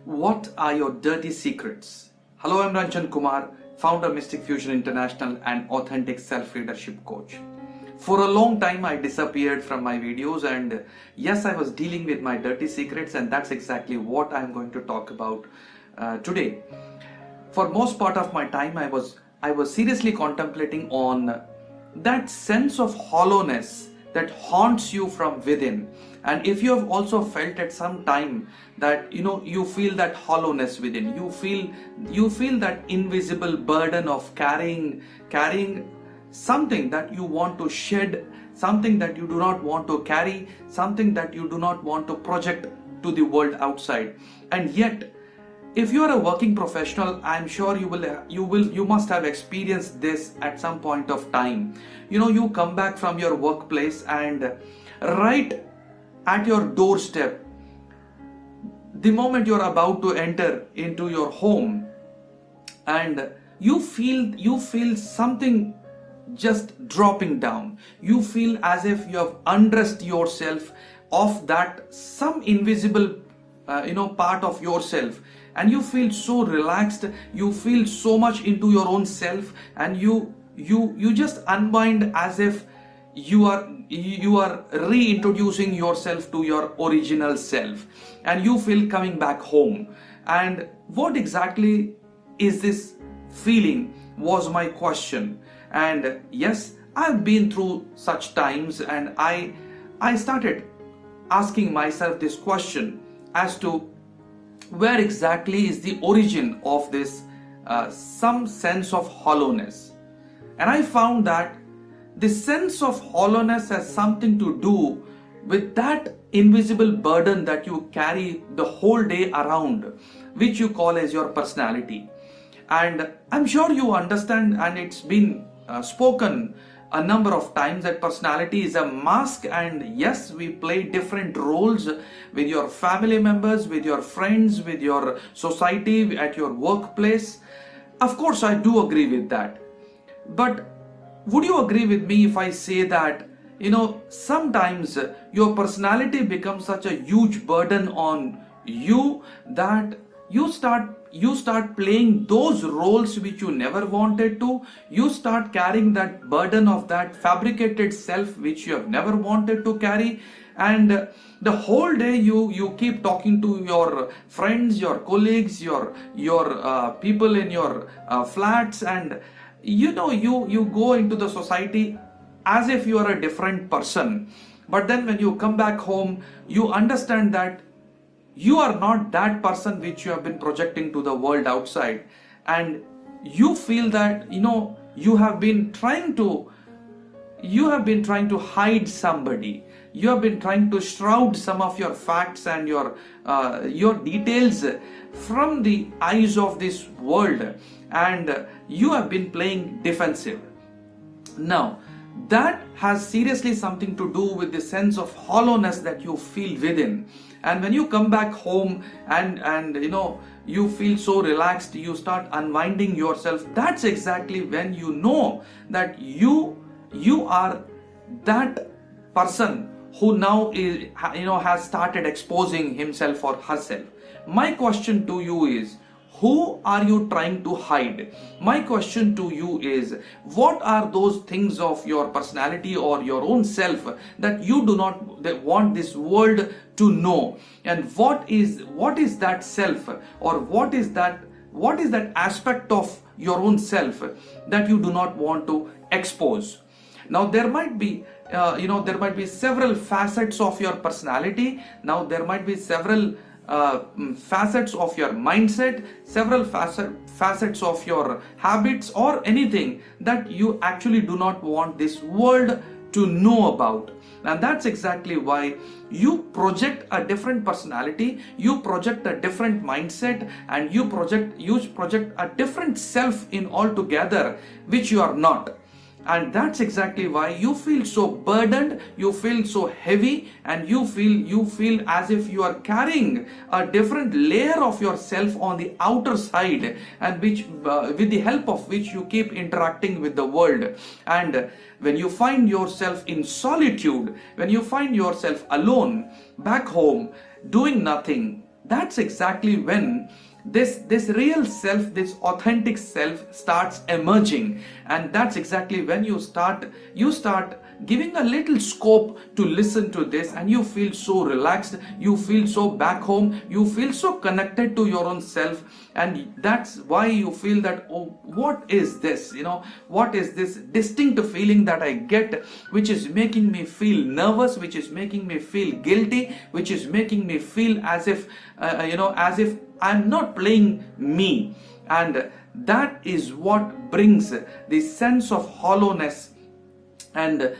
What are your dirty secrets? Hello, I'm Ranjan Kumar, founder Mystic Fusion International and authentic self-leadership coach. For a long time, I disappeared from my videos, and yes, I was dealing with my dirty secrets, and that's exactly what I'm going to talk about today. For most part of my time, I was seriously contemplating on that sense of hollowness that haunts you from within. And if you have also felt at some time that you feel that hollowness within, you feel that invisible burden of carrying something that you want to shed, something that you do not want to carry, something that you do not want to project to the world outside. And yet, if you are a working professional, I'm sure you must have experienced this at some point of time. You come back from your workplace, and right at your doorstep, the moment you're about to enter into your home, and you feel something just dropping down. You feel as if you have undressed yourself of that some invisible part of yourself, and you feel so relaxed, you feel so much into your own self, and you just unwind as if you are reintroducing yourself to your original self, and you feel coming back home. And what exactly is this feeling was my question. And yes, I've been through such times, and I started asking myself this question as to where exactly is the origin of this some sense of hollowness. And I found that the sense of hollowness has something to do with that invisible burden that you carry the whole day around, which you call as your personality. And I'm sure you understand, and it's been spoken a number of times, that personality is a mask. And yes, we play different roles with your family members, with your friends, with your society, at your workplace. Of course, I do agree with that. But would you agree with me if I say that sometimes your personality becomes such a huge burden on you that you start playing those roles which you never wanted to. You start carrying that burden of that fabricated self which you have never wanted to carry. And the whole day you keep talking to your friends, your colleagues, your people in your flats, and you go into the society as if you are a different person. But then when you come back home, you understand that you are not that person which you have been projecting to the world outside. And you feel that you have been trying to hide somebody. You have been trying to shroud some of your facts and your details from the eyes of this world, and you have been playing defensive. Now, that has seriously something to do with the sense of hollowness that you feel within. And when you come back home and you feel so relaxed, you start unwinding yourself, that's exactly when you know that you are that person who now is has started exposing himself or herself. My question to you is, who are you trying to hide? My question to you is, what are those things of your personality or your own self that you do not want this world to know? And what is that self, or what is that aspect of your own self that you do not want to expose? Now, there might be several facets of your personality. Now, there might be several facets of your mindset, several facets of your habits, or anything that you actually do not want this world to know about. And that's exactly why you project a different personality, you project a different mindset, and you project a different self in altogether, which you are not. And that's exactly why you feel so burdened, you feel so heavy, and you feel as if you are carrying a different layer of yourself on the outer side, and which with the help of which you keep interacting with the world. And when you find yourself in solitude, when you find yourself alone back home doing nothing, that's exactly when this real self, this authentic self starts emerging. And that's exactly when you start giving a little scope to listen to this, and you feel so relaxed, you feel so back home, you feel so connected to your own self. And that's why you feel that, oh, what is this, what is this distinct feeling that I get, which is making me feel nervous, which is making me feel guilty, which is making me feel as if as if I'm not playing me. And that is what brings the sense of hollowness. And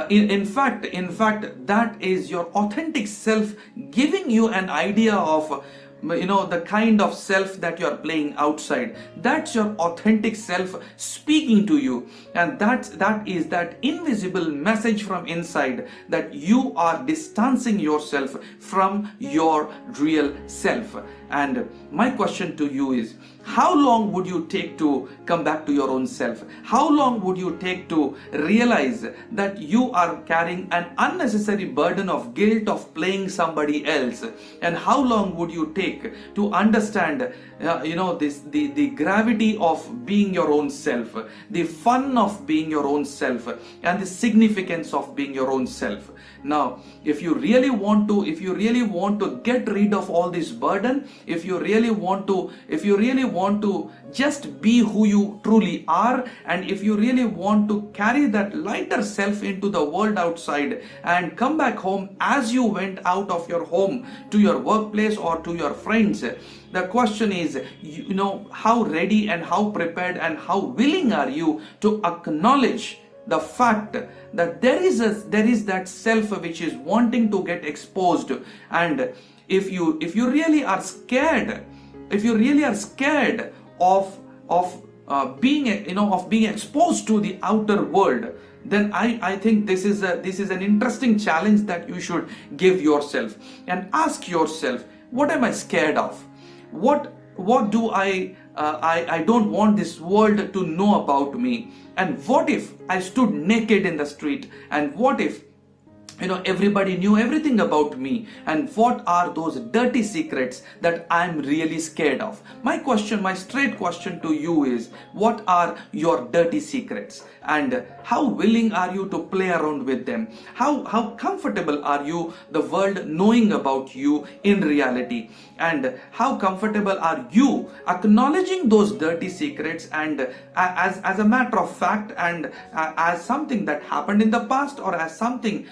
in fact, that is your authentic self giving you an idea of the kind of self that you are playing outside. That's your authentic self speaking to you, and that is that invisible message from inside that you are distancing yourself from your real self. And my question to you is, how long would you take to come back to your own self? How long would you take to realize that you are carrying an unnecessary burden of guilt of playing somebody else? And how long would you take to understand the gravity of being your own self, the fun of being your own self, and the significance of being your own self? Now, if you really want to get rid of all this burden, if you really want to just be who you truly are, and if you really want to carry that lighter self into the world outside and come back home as you went out of your home to your workplace or to your friends, the question is, how ready and how prepared and how willing are you to acknowledge the fact that there is that self which is wanting to get exposed. And if you really are scared, of being exposed to the outer world, then I think this is an interesting challenge that you should give yourself and ask yourself, what am I scared of? What do I don't want this world to know about me? And what if I stood naked in the street? And what if everybody knew everything about me? And what are those dirty secrets that I'm really scared of? My straight question to you is, what are your dirty secrets? And how willing are you to play around with them? How comfortable are you the world knowing about you in reality? And how comfortable are you acknowledging those dirty secrets, and as a matter of fact, and as something that happened in the past, or as something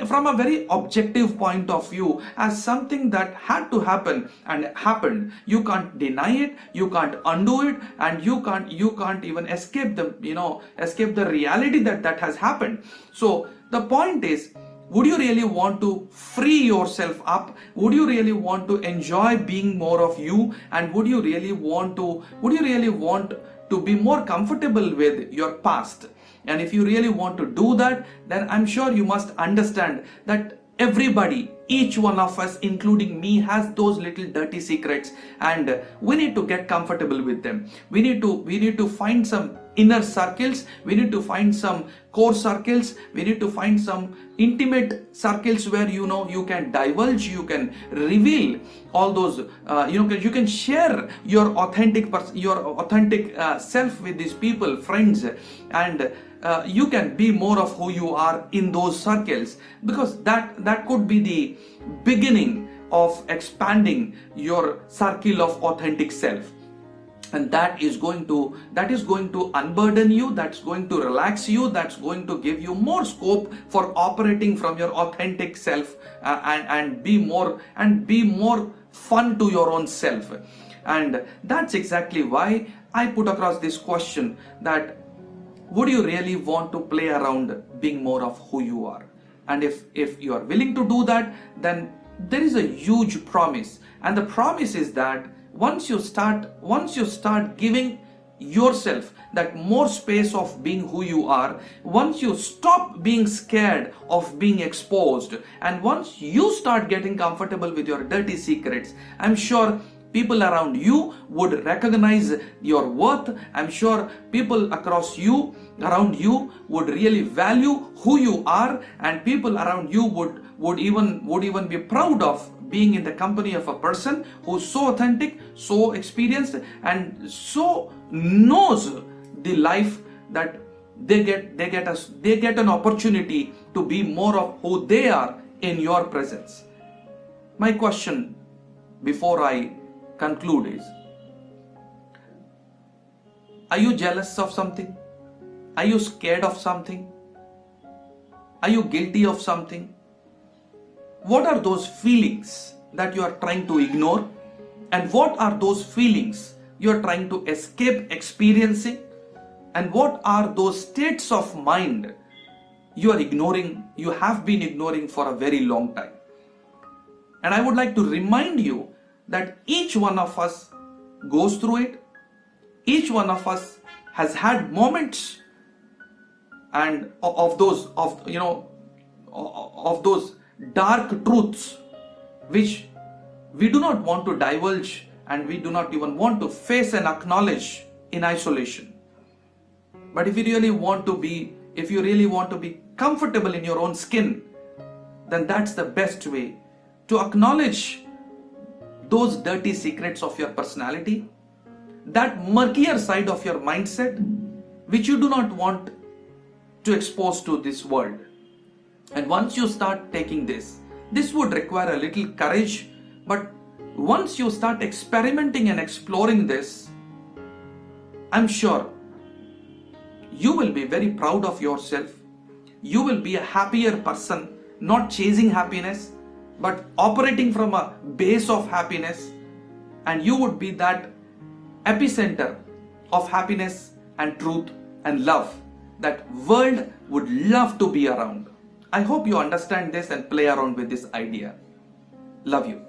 from a very objective point of view, as something that had to happen and happened? You can't deny it, you can't undo it, and you can't even escape the reality that has happened. So the point is, would you really want to free yourself up? Would you really want to enjoy being more of you? And would you really want to be more comfortable with your past? And if you really want to do that, then I'm sure you must understand that everybody, each one of us, including me, has those little dirty secrets, and we need to get comfortable with them. We need to find some inner circles, we need to find some core circles, we need to find some intimate circles where you can divulge, you can reveal all those, you can share your authentic self with these people, friends, and you can be more of who you are in those circles, because that could be the beginning of expanding your circle of authentic self. And that is going to unburden you, that's going to relax you, that's going to give you more scope for operating from your authentic self, and be more fun to your own self. And that's exactly why I put across this question, that would you really want to play around being more of who you are? And if you are willing to do that, then there is a huge promise. And the promise is that once you start giving yourself that more space of being who you are, once you stop being scared of being exposed, and once you start getting comfortable with your dirty secrets, I'm sure people around you would recognize your worth. I'm sure people around you would really value who you are, and people around you would even be proud of being in the company of a person who's so authentic, so experienced, and so knows the life that they get an opportunity to be more of who they are in your presence. My question before I conclude is, are you jealous of something? Are you scared of something? Are you guilty of something? What are those feelings that you are trying to ignore? And what are those feelings you are trying to escape experiencing? And what are those states of mind you are ignoring, you have been ignoring for a very long time? And I would like to remind you that each one of us goes through it. Each one of us has had moments and of those dark truths which we do not want to divulge, and we do not even want to face and acknowledge in isolation. But if you really want to be comfortable in your own skin, then that's the best way to acknowledge those dirty secrets of your personality, that murkier side of your mindset which you do not want to expose to this world. And once you start taking this would require a little courage, but once you start experimenting and exploring this, I'm sure you will be very proud of yourself. You will be a happier person, not chasing happiness, but operating from a base of happiness, and you would be that epicenter of happiness and truth and love that world would love to be around. I hope you understand this and play around with this idea. Love you.